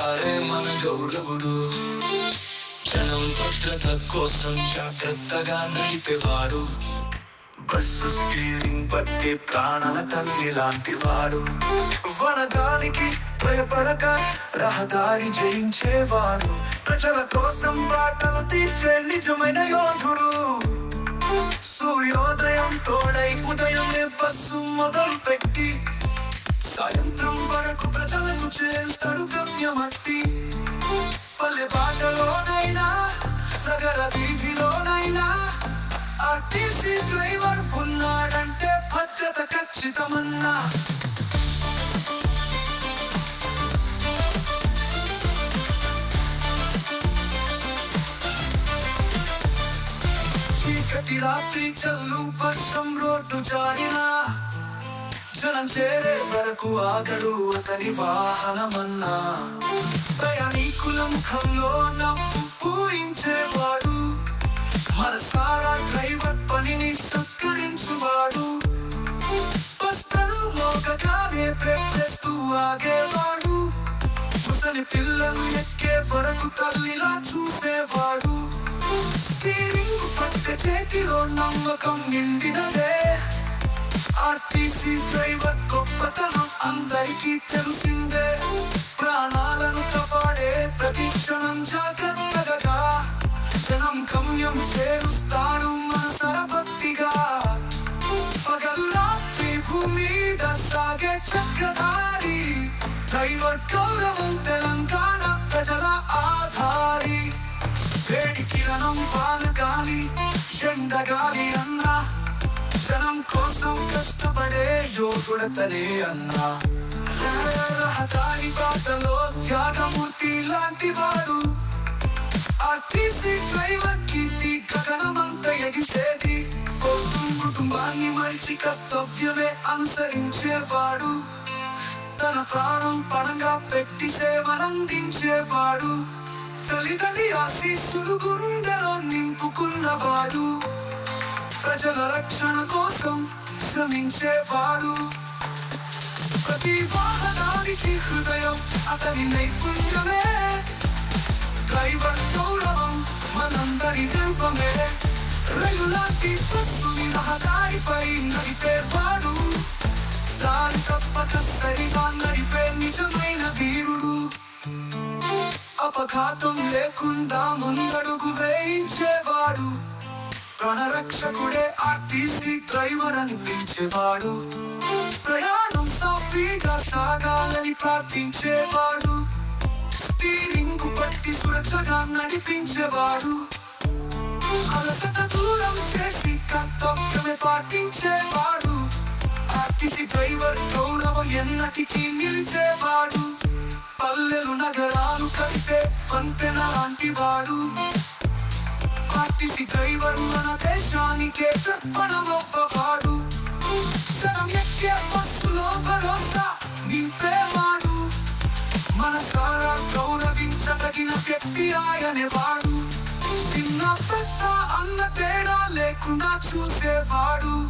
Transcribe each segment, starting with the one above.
అరే మన గౌరవుడు జనం భద్రత కోసం జాగ్రత్తగా నడిపేవాడు. బస్సు స్టీరింగ్ పట్టి ప్రాణాల తల్లి లాంటి వాడు. వనగాలికి భయపడక రహదారి జయించేవాడు. ప్రజల కోసం బాటలు తీర్చే నిజమైన యోధుడు. సూర్యోదయం తోడై ఉదయమే బస్సు మొదలు పెట్టి సాయంత్రం వరకు ప్రజలకు చేస్తాడు గమ్యమట్టి. పల్లె బాటలోనైనా నగర వీధిలోనైనా ఆర్టీసీ డ్రైవర్ ఉన్నాడంటే భద్రత ఖచ్చితమన్నా. చీకటి రాత్రి చల్లు వర్షం రోడ్డు జారినా జనం చేరే వరకు ఆగడు అతని వాహనమన్నా. ప్రయాణికుల ముఖంలో నవ్వు పూయించేవాడు. మనసారా డ్రైవర్ పనిని సత్కరించువాడు. బస్తలు మోగగానే ప్రేస్తూ ఆగేవాడు. ముసలి పిల్లలు ఎక్కే వరకు తల్లిలా చూసేవాడు. స్టీరింగ్ పట్టె చేతిలో నమ్మకం నిండినదే. ఆర్టీసీ డ్రైవర్ గొప్పతనం అందరికీ తెలిసిందే. ప్రాణాలను కాపాడే ప్రతి క్షణం జాగ్రత్తగా జనం గమ్యం చేరుస్తాడు మనసరభక్తిగా. పగలు రాత్రి భూమి మీద సాగే చక్రధారి డ్రైవర్ గౌరవం తెలంగాణ ప్రజల ఆధారి. వేడి కిరణం వానగాలి ఎండగాలి అన్నా జనం కోసం కష్టపడే యోధుడతనే అన్నా. రహదారి బాటలో త్యాగమూర్తి లాంటి వాడు. ఆర్టీసీ డ్రైవర్ కీర్తి గగనమంత ఎగిసేది. కుటుంబాన్ని మంచి కర్తవ్యమే అనుసరించేవాడు. తన ప్రాణం పణంగా పెట్టి సేవలందించేవాడు. తల్లిదండ్రి ఆశీస్సులు గుండెలో నింపుకున్నవాడు. ప్రజల రక్షణ కోసం శ్రమించేవాడు. ప్రతి వాహనానికి హృదయం అతని నైపుణ్యమే. డ్రైవర్ గౌరవం మనందరి గర్వమే. రైలులాంటి బస్సుని రహదారిపై నడిపేవాడు. దారి తప్పక సరిగా నడిపే నిజమైన వీరుడు. అపఘాతం లేకుండా ముందడుగు వేయించేవాడు. ప్రాణరక్షకుడే ఆర్టీసీ డ్రైవర్ అనిపించేవాడు. ప్రయాణం సాఫీగా సాగాలని ప్రార్థించేవాడు. స్టీరింగ్ పట్టి సురక్షగా నడిపించేవాడు. అలసట దూరం చేసి కర్తవ్యమే పాటించేవాడు. ఆర్టీసీ డ్రైవర్ గౌరవం ఎన్నటికీ నిలిచేవాడు. పల్లెలు నగరాలు కలిపే వంతెన లాంటి వాడు. ఆర్టీసీ డ్రైవర్ మన దేశానికే తర్పణమవ్వవాడు. జనం ఎక్కే బస్సులో భరోసా నింపేవాడు. మనసారా గౌరవించదగిన వ్యక్తి ఆయనేవాడు. చిన్న పెద్ద అన్న తేడా లేకుండా చూసేవాడు.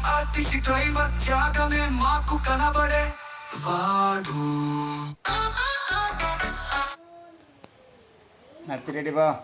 ఆర్టీసీ డ్రైవర్ త్యాగమే మాకు కనబడే వాడు. నచ్చిరెడ్డి బా.